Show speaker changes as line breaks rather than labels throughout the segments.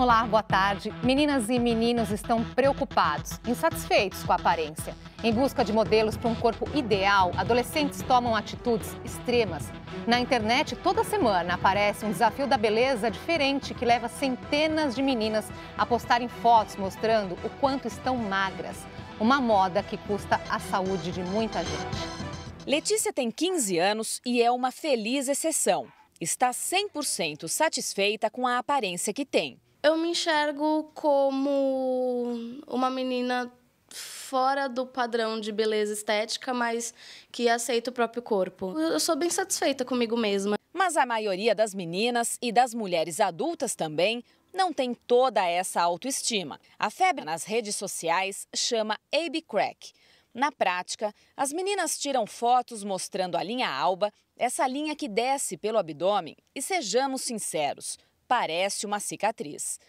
Olá, boa tarde. Meninas e meninos estão preocupados, insatisfeitos com a aparência. Em busca de modelos para um corpo ideal, adolescentes tomam atitudes extremas. Na internet, toda semana aparece um desafio da beleza diferente que leva centenas de meninas a postarem fotos mostrando o quanto estão magras. Uma moda que custa a saúde de muita gente.
Letícia tem 15 anos e é uma feliz exceção. Está 100% satisfeita com a aparência que tem.
Eu me enxergo como uma menina fora do padrão de beleza estética, mas que aceita o próprio corpo. Eu sou bem satisfeita comigo mesma.
Mas a maioria das meninas e das mulheres adultas também não tem toda essa autoestima. A febre nas redes sociais chama AB Crack. Na prática, as meninas tiram fotos mostrando a linha alba, essa linha que desce pelo abdômen, e sejamos sinceros, parece uma cicatriz.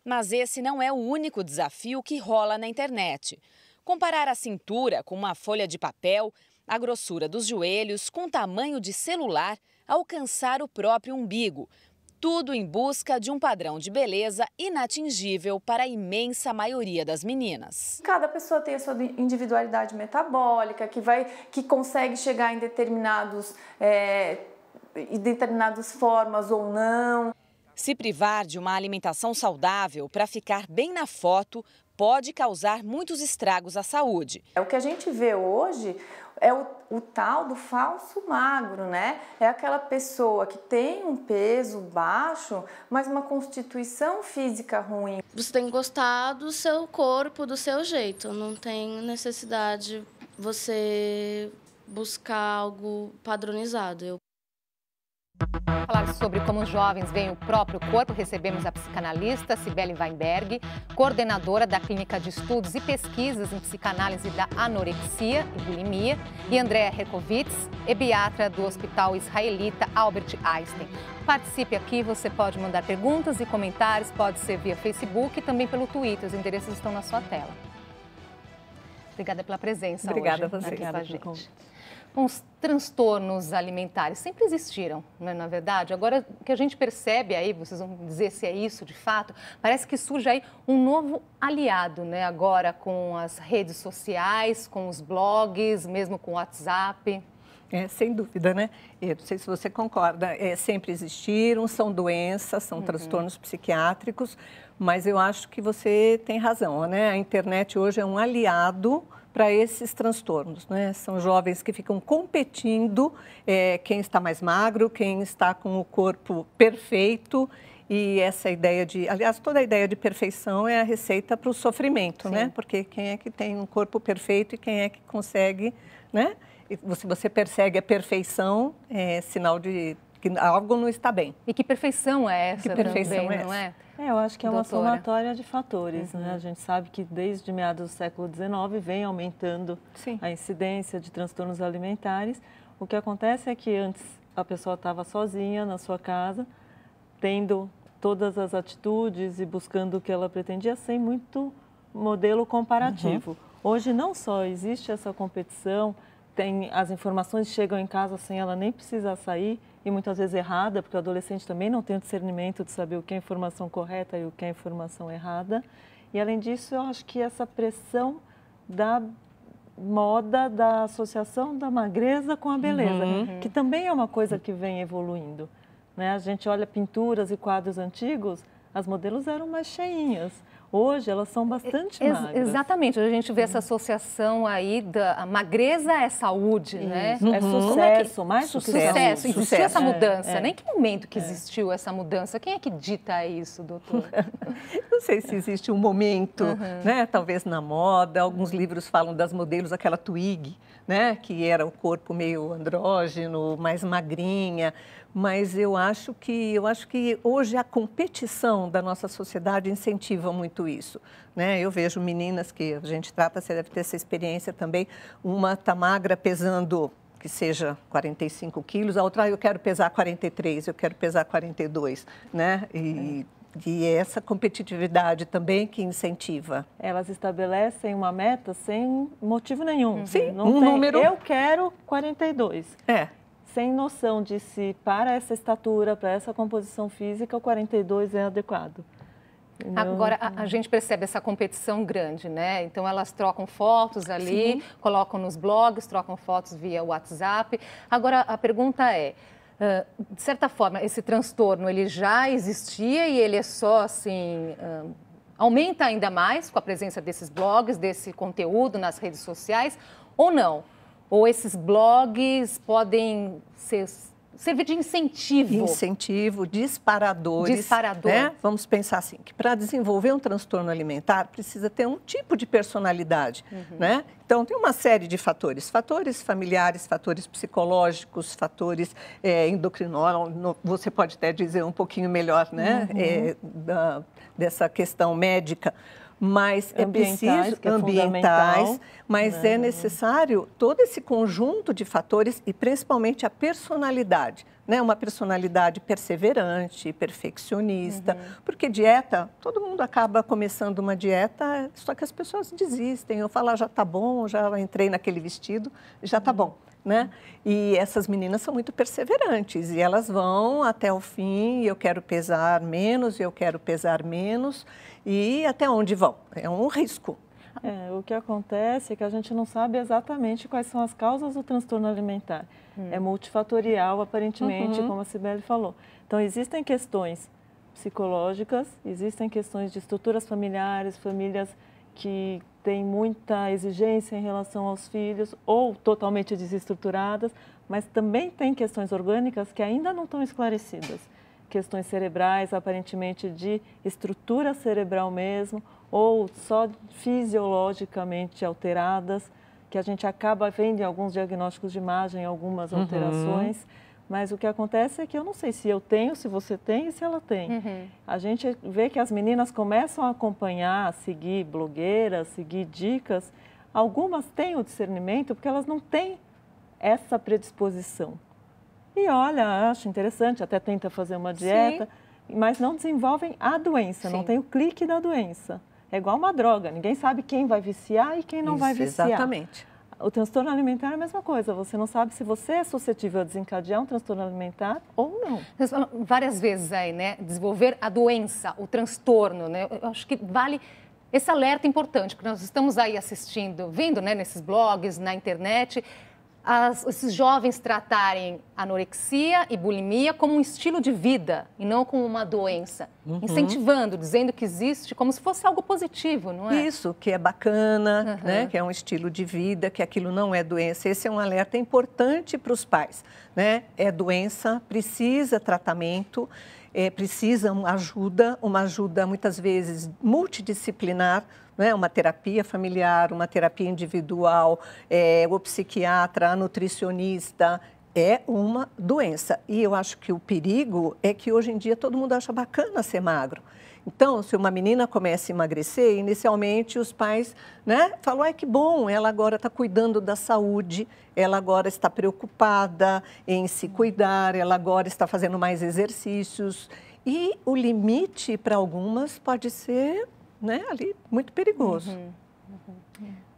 Mas esse não é o único desafio que rola na internet. Comparar a cintura com uma folha de papel, a grossura dos joelhos com tamanho de celular, alcançar o próprio umbigo. Tudo em busca de um padrão de beleza inatingível para a imensa maioria das meninas.
Cada pessoa tem a sua individualidade metabólica, que consegue chegar em determinadas formas ou não.
Se privar de uma alimentação saudável para ficar bem na foto pode causar muitos estragos à saúde.
O que a gente vê hoje é o tal do falso magro, né? É aquela pessoa que tem um peso baixo, mas uma constituição física ruim.
Você tem que gostar do seu corpo, do seu jeito. Não tem necessidade você buscar algo padronizado.
Falar sobre como os jovens veem o próprio corpo, recebemos a psicanalista Cibele Weinberg, coordenadora da Clínica de Estudos e Pesquisas em Psicanálise da Anorexia e Bulimia, e Andréa Herkovitz, ebiatra do Hospital Israelita Albert Einstein. Participe aqui, você pode mandar perguntas e comentários, pode ser via Facebook e também pelo Twitter, os endereços estão na sua tela. Obrigada pela presença.
Obrigada
hoje,
a você.
Obrigada, gente. Os transtornos alimentares sempre existiram, não é, na verdade? Agora, o que a gente percebe aí, vocês vão dizer se é isso de fato, parece que surge aí um novo aliado, né? Agora com as redes sociais, com os blogs, mesmo com o WhatsApp.
Sem dúvida, né? Eu não sei se você concorda, sempre existiram, são doenças, são transtornos psiquiátricos, mas eu acho que você tem razão, né? A internet hoje é um aliado para esses transtornos, né? São jovens que ficam competindo, quem está mais magro, quem está com o corpo perfeito, e essa ideia aliás, toda a ideia de perfeição é a receita para o sofrimento, né? Porque quem é que tem um corpo perfeito e quem é que consegue, né? E se você persegue a perfeição, é sinal de que algo não está bem.
E que perfeição é essa?
Que perfeição
também,
é
não é?
Eu acho que é uma
Doutora.
somatória de fatores, né? A gente sabe que desde meados do século XIX vem aumentando a incidência de transtornos alimentares. O que acontece é que antes a pessoa estava sozinha na sua casa, tendo todas as atitudes e buscando o que ela pretendia sem muito modelo comparativo. Hoje não só existe essa competição, as informações chegam em casa sem ela nem precisar sair, e muitas vezes errada, porque o adolescente também não tem o discernimento de saber o que é informação correta e o que é informação errada. E, além disso, eu acho que essa pressão da moda, da associação da magreza com a beleza, que também é uma coisa que vem evoluindo, né? A gente olha pinturas e quadros antigos, as modelos eram mais cheinhas. Hoje elas são bastante magras.
Exatamente, hoje a gente vê essa associação aí da magreza é saúde, né?
É sucesso, mais do que
sucesso. Existiu essa mudança, né? Em que momento que existiu essa mudança? Quem é que dita isso, doutor?
Não sei se existe um momento, né? Talvez na moda, alguns livros falam das modelos, aquela Twig, né? Que era o corpo meio andrógeno, mais magrinha. Mas eu acho que hoje a competição da nossa sociedade incentiva muito isso, né? Eu vejo meninas que a gente trata, você deve ter essa experiência também, uma está magra pesando que seja 45 quilos, a outra eu quero pesar 43, eu quero pesar 42, né? E essa competitividade também que incentiva.
Elas estabelecem uma meta sem motivo nenhum.
Sim,
não tem, número. Eu quero 42. Sem noção de se para essa estatura, para essa composição física, o 42 é adequado.
Agora, a gente percebe essa competição grande, né? Então, elas trocam fotos ali, colocam nos blogs, trocam fotos via WhatsApp. Agora, a pergunta é, de certa forma, esse transtorno, ele já existia e ele é só, assim, aumenta ainda mais com a presença desses blogs, desse conteúdo nas redes sociais, ou não? Ou esses blogs podem servir de incentivo?
Incentivo, disparadores. Né? Vamos pensar assim, que para desenvolver um transtorno alimentar precisa ter um tipo de personalidade, né? Então, tem uma série de fatores. Fatores familiares, fatores psicológicos, fatores endocrinólogos, você pode até dizer um pouquinho melhor, né? Dessa questão médica. Mas é preciso, ambientais, mas é necessário todo esse conjunto de fatores e principalmente a personalidade, né? Uma personalidade perseverante, perfeccionista, porque dieta, todo mundo acaba começando uma dieta, só que as pessoas desistem, eu falo, já tá bom, já entrei naquele vestido, já tá bom. Né? E essas meninas são muito perseverantes e elas vão até o fim, eu quero pesar menos, eu quero pesar menos, e até onde vão? É um risco.
O que acontece é que a gente não sabe exatamente quais são as causas do transtorno alimentar. É multifatorial, aparentemente, como a Cibele falou. Então, existem questões psicológicas, existem questões de estruturas familiares, famílias que têm muita exigência em relação aos filhos ou totalmente desestruturadas, mas também tem questões orgânicas que ainda não estão esclarecidas. Questões cerebrais, aparentemente de estrutura cerebral mesmo, ou só fisiologicamente alteradas, que a gente acaba vendo em alguns diagnósticos de imagem, algumas alterações. Mas o que acontece é que eu não sei se eu tenho, se você tem e se ela tem. A gente vê que as meninas começam a acompanhar, a seguir blogueiras, seguir dicas. Algumas têm o discernimento porque elas não têm essa predisposição. E olha, acho interessante, até tenta fazer uma dieta, mas não desenvolvem a doença, não tem o clique da doença. É igual uma droga, ninguém sabe quem vai viciar e quem não vai viciar.
Exatamente.
O transtorno alimentar é a mesma coisa, você não sabe se você é suscetível a desencadear um transtorno alimentar ou não.
Vocês falam várias vezes aí, né? Desenvolver a doença, o transtorno, né? Eu acho que vale esse alerta importante, porque nós estamos aí assistindo, vendo, né, nesses blogs, na internet, esses jovens tratarem anorexia e bulimia como um estilo de vida e não como uma doença. Incentivando, dizendo que existe como se fosse algo positivo, não é?
Isso, que é bacana, né? Que é um estilo de vida, que aquilo não é doença. Esse é um alerta importante para os pais, né? É doença, precisa tratamento, precisa uma ajuda muitas vezes multidisciplinar, né? Uma terapia familiar, uma terapia individual, o psiquiatra, a nutricionista, é uma doença. E eu acho que o perigo é que hoje em dia todo mundo acha bacana ser magro. Então, se uma menina começa a emagrecer, inicialmente os pais, né, falam, ai, que bom, ela agora está cuidando da saúde, ela agora está preocupada em se cuidar, ela agora está fazendo mais exercícios. E o limite para algumas pode ser, né, ali muito perigoso.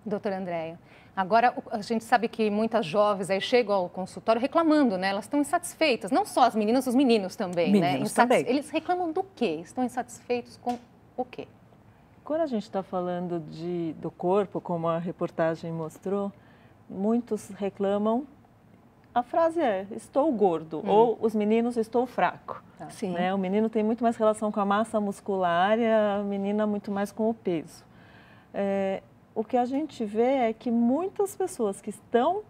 Doutora Andréia, agora a gente sabe que muitas jovens aí chegam ao consultório reclamando, né? Elas estão insatisfeitas, não só as meninas, os meninos também,
meninos também.
Eles reclamam do quê? Estão insatisfeitos com o quê?
Quando a gente está falando do corpo, como a reportagem mostrou, muitos reclamam, a frase é, estou gordo, ou os meninos, estou fraco.
Sim.
Né? O menino tem muito mais relação com a massa muscular e a menina muito mais com o peso. O que a gente vê é que muitas pessoas que estão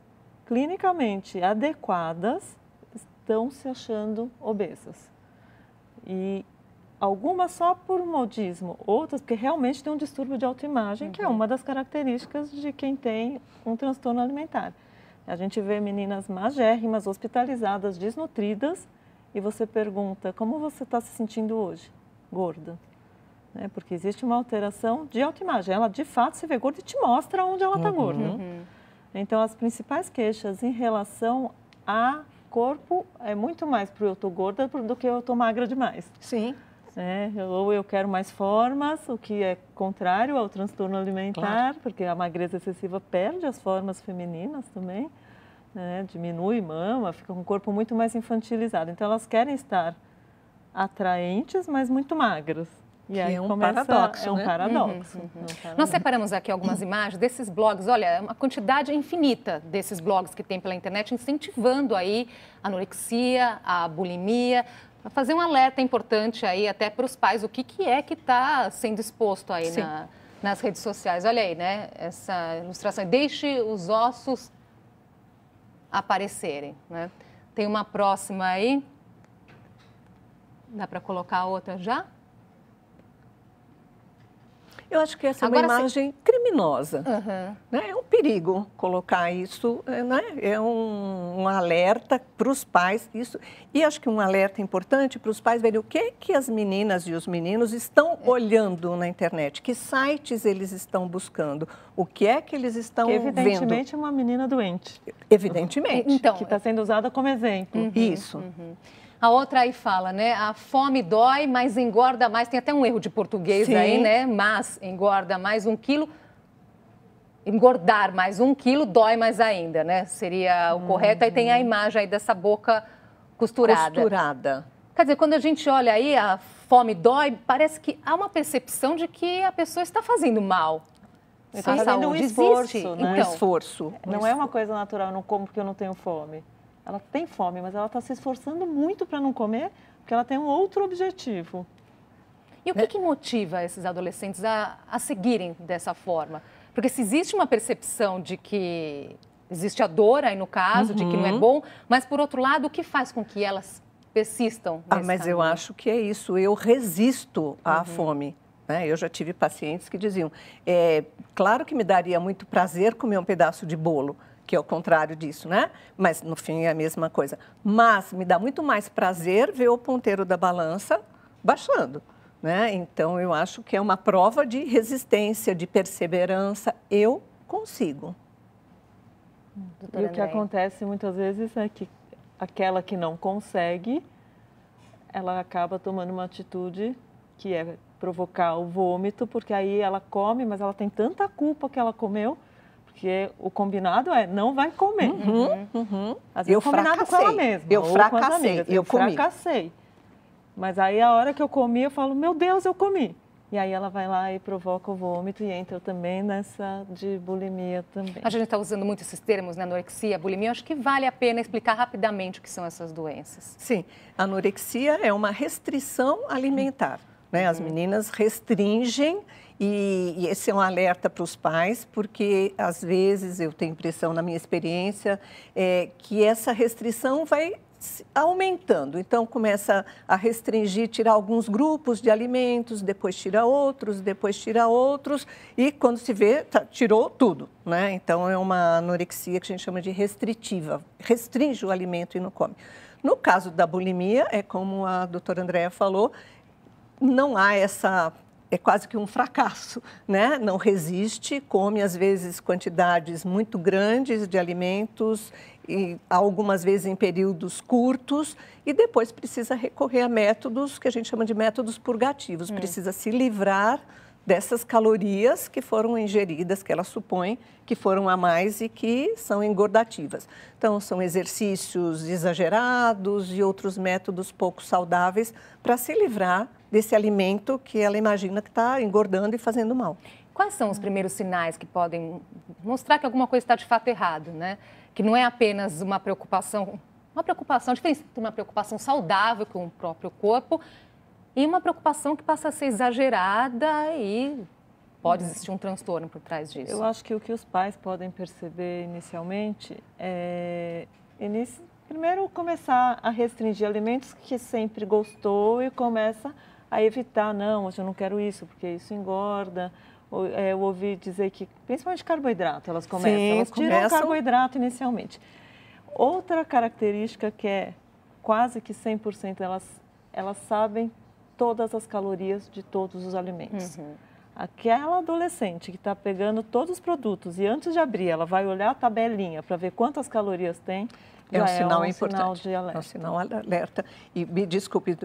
clinicamente adequadas estão se achando obesas. E algumas só por modismo, outras porque realmente tem um distúrbio de autoimagem, que é uma das características de quem tem um transtorno alimentar. A gente vê meninas magérrimas, hospitalizadas, desnutridas, e você pergunta, como você está se sentindo hoje? Gorda. Porque existe uma alteração de autoimagem. Ela, de fato, se vê gorda e te mostra onde ela está gorda. Então, as principais queixas em relação a corpo é muito mais para eu estou gorda do que eu estou magra demais.
Sim.
Ou eu quero mais formas, o que é contrário ao transtorno alimentar, porque a magreza excessiva perde as formas femininas também, né? Diminui mama, fica com o corpo muito mais infantilizado. Então, elas querem estar atraentes, mas muito magras. E aí
é um paradoxo,
é um
né?
paradoxo.
Nós separamos aqui algumas imagens desses blogs. Olha, é uma quantidade infinita desses blogs que tem pela internet incentivando aí a anorexia, a bulimia. Para fazer um alerta importante aí até para os pais, o que é que está sendo exposto aí nas redes sociais. Olha aí, né? Essa ilustração. Deixe os ossos aparecerem, né? Tem uma próxima aí. Dá para colocar outra já?
Eu acho que essa é uma imagem criminosa. Né? É um perigo colocar isso, né? É um alerta para os pais. E acho que um alerta importante para os pais verem o que as meninas e os meninos estão olhando na internet, que sites eles estão buscando, o que é que eles estão vendo.
Evidentemente é uma menina doente.
Evidentemente.
Então,
que está sendo usada como exemplo.
Isso.
A outra aí fala, né? A fome dói, mas engorda mais. Tem até um erro de português aí, né? Mas engorda mais 1 quilo. Engordar mais 1 quilo dói mais ainda, né? Seria o correto. Aí tem a imagem aí dessa boca costurada. Quer dizer, quando a gente olha aí, a fome dói, parece que há uma percepção de que a pessoa está fazendo mal.
Está fazendo um esforço, né?
Um esforço.
Não é uma coisa natural, eu não como porque eu não tenho fome. Ela tem fome, mas ela está se esforçando muito para não comer, porque ela tem um outro objetivo.
E o que motiva esses adolescentes a seguirem dessa forma? Porque se existe uma percepção de que existe a dor aí no caso, de que não é bom, mas por outro lado, o que faz com que elas persistam nesse
mas
caminho?
eu acho que é isso, eu resisto à fome. Né? Eu já tive pacientes que diziam, claro que me daria muito prazer comer um pedaço de bolo, que é o contrário disso, né? Mas, no fim, é a mesma coisa. Mas me dá muito mais prazer ver o ponteiro da balança baixando, né? Então, eu acho que é uma prova de resistência, de perseverança. Eu consigo.
E o que acontece muitas vezes é que aquela que não consegue, ela acaba tomando uma atitude que é provocar o vômito, porque aí ela come, mas ela tem tanta culpa que ela comeu, porque o combinado é não vai comer. Às vezes
eu
combinado com ela mesma.
Eu fracassei. Eu
fracassei. Mas aí a hora que eu comi, eu falo, meu Deus, eu comi. E aí ela vai lá e provoca o vômito e entra também nessa de bulimia também.
A gente está usando muito esses termos, né? Anorexia, bulimia. Eu acho que vale a pena explicar rapidamente o que são essas doenças.
Sim, a anorexia é uma restrição alimentar. Né? As meninas restringem e esse é um alerta para os pais, porque às vezes eu tenho impressão, na minha experiência, que essa restrição vai aumentando. Então, começa a restringir, tirar alguns grupos de alimentos, depois tira outros, e quando se vê, tirou tudo. Né? Então, é uma anorexia que a gente chama de restritiva, restringe o alimento e não come. No caso da bulimia, é como a doutora Andréa falou, não há essa... É quase que um fracasso, né? Não resiste, come às vezes quantidades muito grandes de alimentos, e algumas vezes em períodos curtos, e depois precisa recorrer a métodos que a gente chama de métodos purgativos. Precisa se livrar dessas calorias que foram ingeridas, que ela supõe que foram a mais e que são engordativas. Então, são exercícios exagerados e outros métodos pouco saudáveis para se livrar desse alimento que ela imagina que está engordando e fazendo mal.
Quais são os primeiros sinais que podem mostrar que alguma coisa está de fato errado, né? Que não é apenas uma preocupação, a diferença entre uma preocupação saudável com o próprio corpo e uma preocupação que passa a ser exagerada e pode existir um transtorno por trás disso.
Eu acho que o que os pais podem perceber inicialmente é... Primeiro, começar a restringir alimentos que sempre gostou e começa a evitar, não, hoje eu não quero isso, porque isso engorda. Eu ouvi dizer que, principalmente carboidrato, elas tiram o carboidrato inicialmente. Outra característica que é quase que 100%, elas sabem todas as calorias de todos os alimentos. Aquela adolescente que está pegando todos os produtos e antes de abrir, ela vai olhar a tabelinha para ver quantas calorias tem,
é um sinal importante.
Sinal de alerta.
É um sinal alerta. E me desculpe,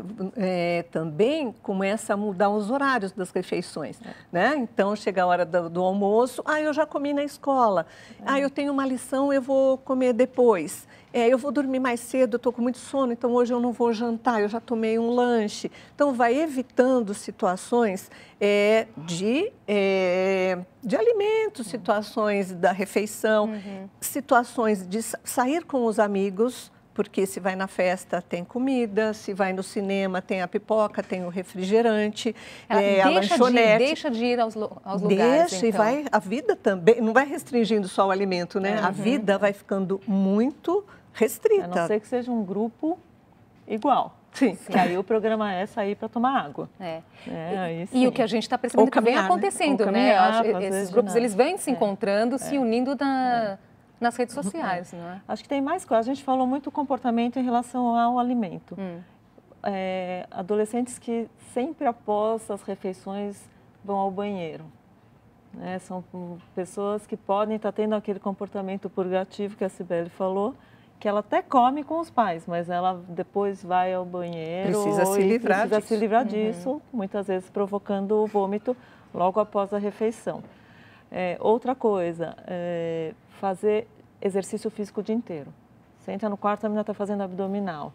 também começa a mudar os horários das refeições. Né? Então, chega a hora do almoço, eu já comi na escola. Eu tenho uma lição, eu vou comer depois. eu vou dormir mais cedo, eu estou com muito sono, então hoje eu não vou jantar, eu já tomei um lanche. Então, vai evitando situações de alimentos, situações da refeição, situações de sair com os amigos, porque se vai na festa tem comida, se vai no cinema tem a pipoca, tem o refrigerante, a lanchonete.
Deixa de ir aos lugares,
Deixa,
então.
E vai, a vida também, não vai restringindo só o alimento, né? A vida vai ficando muito restrita.
A não ser que seja um grupo igual.
Sim.
Que aí o programa é sair para tomar água.
E o que a gente está percebendo que vem acontecendo, né? Esses grupos, eles vêm se encontrando, se unindo nas redes sociais, não é?
Acho que tem mais coisa. A gente falou muito do comportamento em relação ao alimento. Adolescentes que sempre após as refeições vão ao banheiro. São pessoas que podem estar tendo aquele comportamento purgativo que a Cibele falou, que ela até come com os pais, mas ela depois vai ao banheiro
precisa se livrar
disso, muitas vezes provocando o vômito logo após a refeição. Outra coisa, fazer exercício físico o dia inteiro. Você entra no quarto, a menina está fazendo abdominal.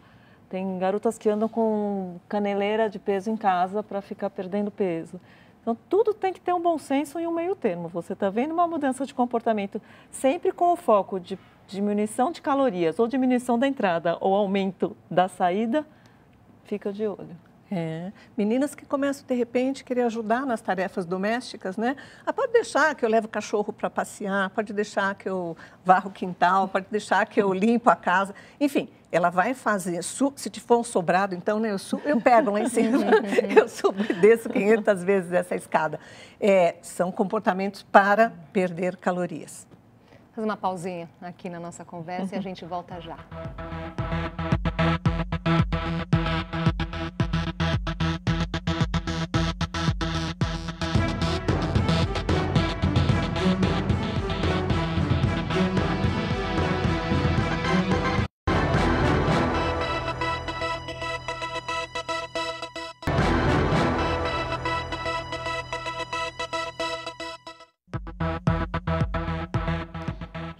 Tem garotas que andam com caneleira de peso em casa para ficar perdendo peso. Então, tudo tem que ter um bom senso e um meio termo. Você está vendo uma mudança de comportamento sempre com o foco de diminuição de calorias, ou diminuição da entrada, ou aumento da saída, fica de olho.
Meninas que começam, de repente, a querer ajudar nas tarefas domésticas, né? Pode deixar que eu levo o cachorro para passear, pode deixar que eu varro o quintal, pode deixar que eu limpo a casa. Enfim, ela vai fazer, se for um sobrado, então, né, eu pego lá em cima, eu subo e desço 500 vezes essa escada. São comportamentos para perder calorias.
Fazer uma pausinha aqui na nossa conversa e a gente volta já.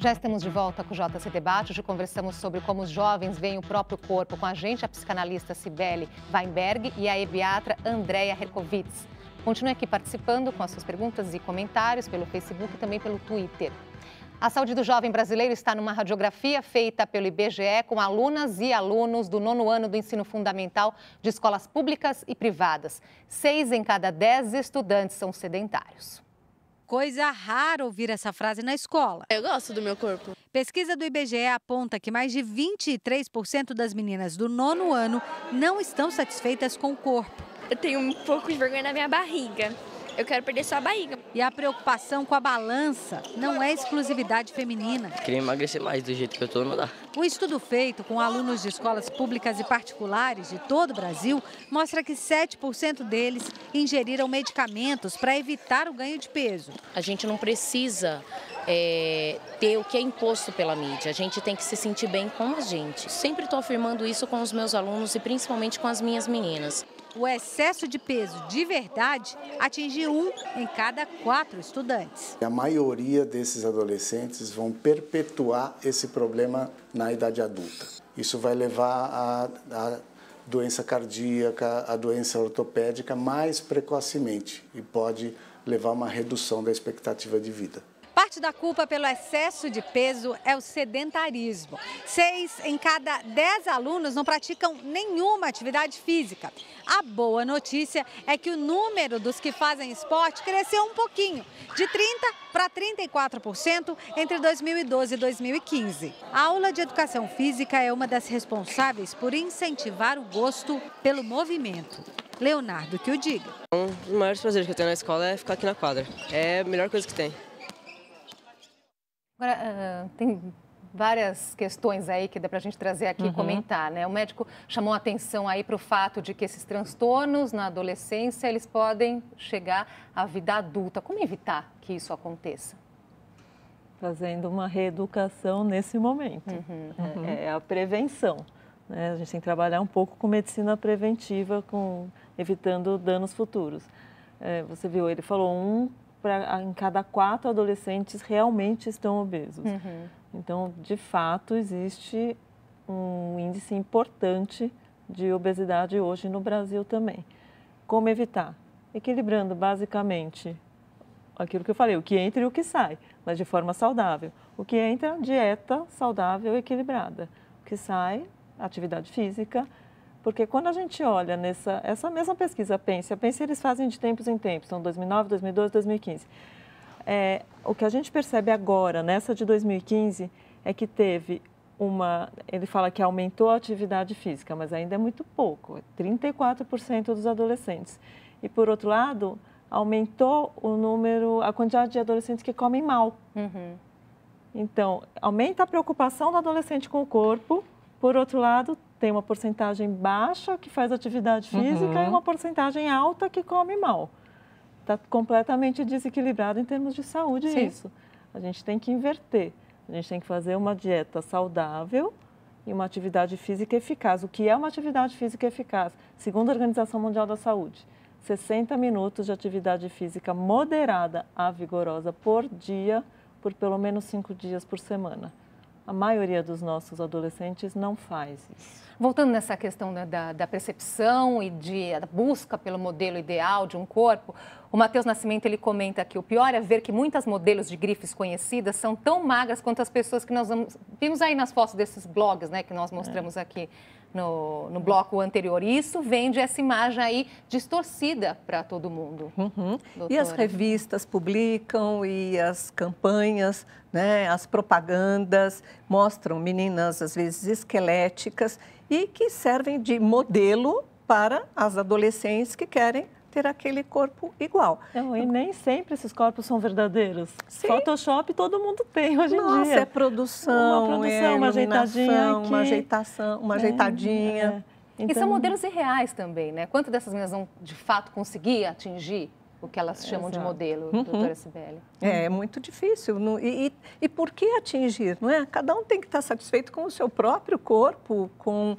Já estamos de volta com o JC Debate. Hoje conversamos sobre como os jovens veem o próprio corpo. Com a gente, a psicanalista Cibele Weinberg e a ebiatra Andréia Herkovitz. Continue aqui participando com as suas perguntas e comentários pelo Facebook e também pelo Twitter. A saúde do jovem brasileiro está numa radiografia feita pelo IBGE com alunas e alunos do 9º ano do ensino fundamental de escolas públicas e privadas. 6 em cada 10 estudantes são sedentários.
Coisa rara ouvir essa frase na escola.
Eu gosto do meu corpo.
Pesquisa do IBGE aponta que mais de 23% das meninas do 9º ano não estão satisfeitas com o corpo.
Eu tenho um pouco de vergonha na minha barriga. Eu quero perder só a barriga.
E a preocupação com a balança não é exclusividade feminina.
Queria emagrecer mais, do jeito que eu tô, não dá.
Um estudo feito com alunos de escolas públicas e particulares de todo o Brasil mostra que 7% deles ingeriram medicamentos para evitar o ganho de peso.
A gente não precisa ter o que é imposto pela mídia. A gente tem que se sentir bem com a gente. Sempre estou afirmando isso com os meus alunos e principalmente com as minhas meninas.
O excesso de peso de verdade atinge 1 em cada 4 estudantes.
A maioria desses adolescentes vão perpetuar esse problema na idade adulta. Isso vai levar a doença cardíaca, a doença ortopédica mais precocemente e pode levar a uma redução da expectativa de vida.
Parte da culpa pelo excesso de peso é o sedentarismo. 6 em cada 10 alunos não praticam nenhuma atividade física. A boa notícia é que o número dos que fazem esporte cresceu um pouquinho, de 30% para 34% entre 2012 e 2015. A aula de educação física é uma das responsáveis por incentivar o gosto pelo movimento. Leonardo que o diga.
Um dos maiores prazeres que eu tenho na escola é ficar aqui na quadra. É a melhor coisa que tem.
Agora, tem várias questões aí que dá para a gente trazer aqui e comentar, né? O médico chamou a atenção aí para o fato de que esses transtornos na adolescência, eles podem chegar à vida adulta. Como evitar que isso aconteça?
Fazendo uma reeducação nesse momento. É a prevenção, né? A gente tem que trabalhar um pouco com medicina preventiva, evitando danos futuros. Você viu, ele falou em cada 4 adolescentes realmente estão obesos. Então, de fato, existe um índice importante de obesidade hoje no Brasil também. Como evitar? Equilibrando basicamente aquilo que eu falei, o que entra e o que sai, mas de forma saudável. O que entra, dieta saudável e equilibrada. O que sai, atividade física, porque quando a gente olha essa mesma pesquisa, a PENSE eles fazem de tempos em tempos, então 2009, 2012, 2015. O que a gente percebe agora, nessa de 2015, é que teve ele fala que aumentou a atividade física, mas ainda é muito pouco, 34% dos adolescentes. E, por outro lado, aumentou a quantidade de adolescentes que comem mal. Então, aumenta a preocupação do adolescente com o corpo, por outro lado, tem uma porcentagem baixa que faz atividade física e uma porcentagem alta que come mal. Está completamente desequilibrado em termos de saúde isso. A gente tem que inverter. A gente tem que fazer uma dieta saudável e uma atividade física eficaz. O que é uma atividade física eficaz? Segundo a Organização Mundial da Saúde, 60 minutos de atividade física moderada a vigorosa por dia, por pelo menos 5 dias por semana. A maioria dos nossos adolescentes não faz isso.
Voltando nessa questão, né, da percepção e da busca pelo modelo ideal de um corpo, o Matheus Nascimento ele comenta que o pior é ver que muitas modelos de grifes conhecidas são tão magras quanto as pessoas que nós vimos aí nas fotos desses blogs, né, que nós mostramos aqui no bloco anterior. E isso vende essa imagem aí distorcida para todo mundo.
E as revistas publicam e as campanhas, né, as propagandas mostram meninas às vezes esqueléticas e que servem de modelo para as adolescentes que querem ter aquele corpo igual.
E nem sempre esses corpos são verdadeiros. Photoshop todo mundo tem hoje em dia.
Nossa, é produção,
uma ajeitadinha aqui.
uma ajeitadinha.
Então... E são modelos irreais também, né? Quantas dessas meninas vão, de fato, conseguir atingir o que elas chamam de modelo, doutora Cibele?
É muito difícil. E por que atingir, não é? Cada um tem que estar satisfeito com o seu próprio corpo, com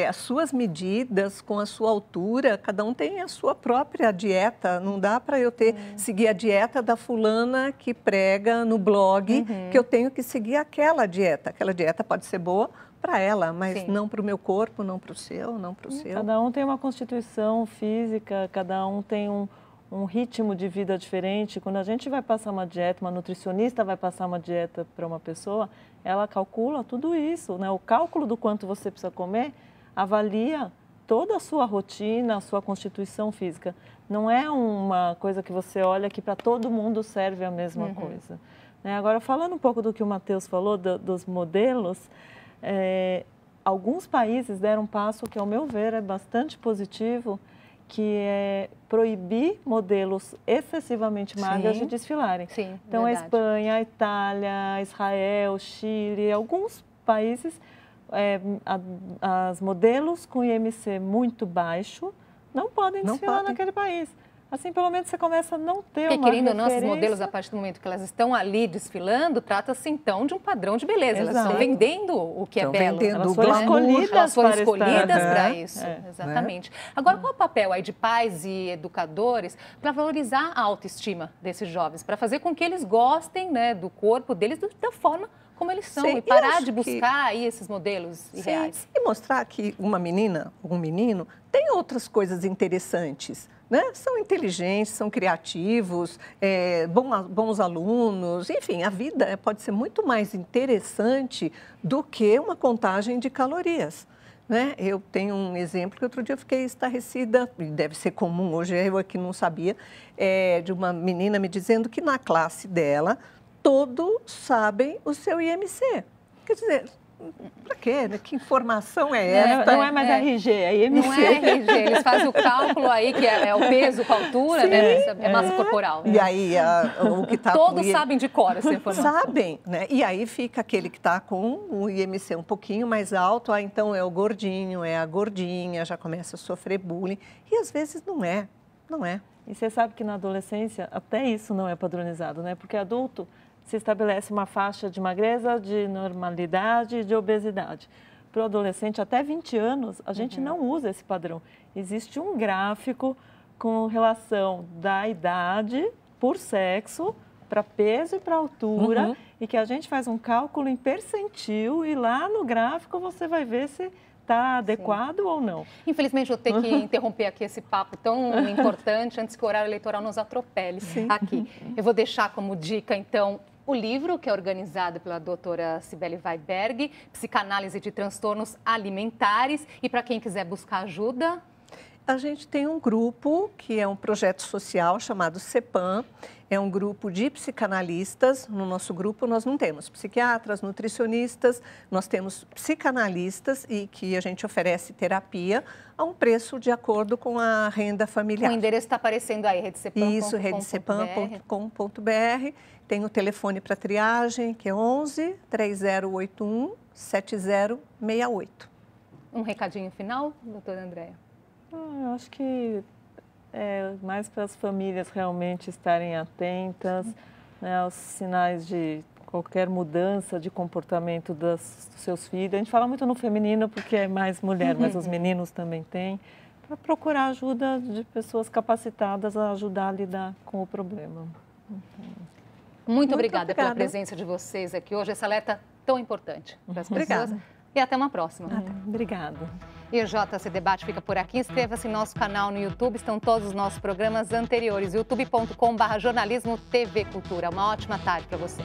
as suas medidas, com a sua altura. Cada um tem a sua própria dieta. Não dá para eu seguir a dieta da fulana que prega no blog, que eu tenho que seguir aquela dieta. Aquela dieta pode ser boa para ela, mas não para o meu corpo, não para o seu, não para o seu.
Cada um tem uma constituição física, cada um tem um ritmo de vida diferente. Quando a gente vai passar uma dieta, uma nutricionista vai passar uma dieta para uma pessoa, ela calcula tudo isso, né? O cálculo do quanto você precisa comer avalia toda a sua rotina, a sua constituição física. Não é uma coisa que você olha que para todo mundo serve a mesma coisa. Né? Agora, falando um pouco do que o Matheus falou, dos modelos, alguns países deram um passo que, ao meu ver, é bastante positivo, que é proibir modelos excessivamente magras de desfilarem. Então, a Espanha, a Itália, Israel, Chile, alguns países, as modelos com IMC muito baixo não podem desfilar naquele país. Assim, pelo menos você começa a não ter uma
querendo
referência.
Nossos modelos, a partir do momento que elas estão ali desfilando, trata-se então de um padrão de beleza. Elas estão vendendo o que é belo.
Elas
foram escolhidas para isso. Exatamente. Agora, qual é o papel aí de pais e educadores para valorizar a autoestima desses jovens? Para fazer com que eles gostem, né, do corpo deles, da forma como eles são, e parar de buscar aí esses modelos irreais.
E mostrar que uma menina, um menino, tem outras coisas interessantes. Né? São inteligentes, são criativos, bons alunos, enfim, a vida pode ser muito mais interessante do que uma contagem de calorias. Né? Eu tenho um exemplo que outro dia eu fiquei estarrecida, deve ser comum, hoje eu aqui não sabia, de uma menina me dizendo que na classe dela todos sabem o seu IMC. Quer dizer, para quê? Que informação é essa?
Não é mais RG, é IMC.
Não é RG, eles fazem o cálculo aí, que é o peso com a altura, né? É massa corporal.
E aí, o que está
todos sabem de cor essa informação.
Sabem, né? E aí fica aquele que está com o IMC um pouquinho mais alto, então é o gordinho, é a gordinha, já começa a sofrer bullying. E às vezes não é.
E você sabe que na adolescência, até isso não é padronizado, né? Porque adulto se estabelece uma faixa de magreza, de normalidade e de obesidade. Para o adolescente, até 20 anos, a gente não usa esse padrão. Existe um gráfico com relação da idade por sexo, para peso e para altura, e que a gente faz um cálculo em percentil e lá no gráfico você vai ver se está adequado ou não.
Infelizmente, eu vou ter que interromper aqui esse papo tão importante antes que o horário eleitoral nos atropele aqui. Eu vou deixar como dica, então, o livro que é organizado pela doutora Cibele Weinberg, Psicanálise de Transtornos Alimentares. E para quem quiser buscar ajuda...
A gente tem um grupo que é um projeto social chamado CEPAM, é um grupo de psicanalistas. No nosso grupo nós não temos psiquiatras, nutricionistas, nós temos psicanalistas e que a gente oferece terapia a um preço de acordo com a renda familiar.
O endereço está aparecendo aí, redecepam.com.br.
Isso, redecepam.com.br. Tem o telefone para triagem, que é 11 3081 7068.
Um recadinho final, doutora Andréia?
Eu acho que é mais para as famílias realmente estarem atentas, né, aos sinais de qualquer mudança de comportamento dos seus filhos. A gente fala muito no feminino porque é mais mulher, mas os meninos também têm. Para procurar ajuda de pessoas capacitadas a ajudar a lidar com o problema.
Muito obrigada pela presença de vocês aqui hoje, esse alerta tão importante para as pessoas. E até uma próxima.
Obrigada.
E o JC Debate fica por aqui. Inscreva-se no nosso canal no YouTube. Estão todos os nossos programas anteriores. youtube.com/jornalismo TV Cultura. Uma ótima tarde para você.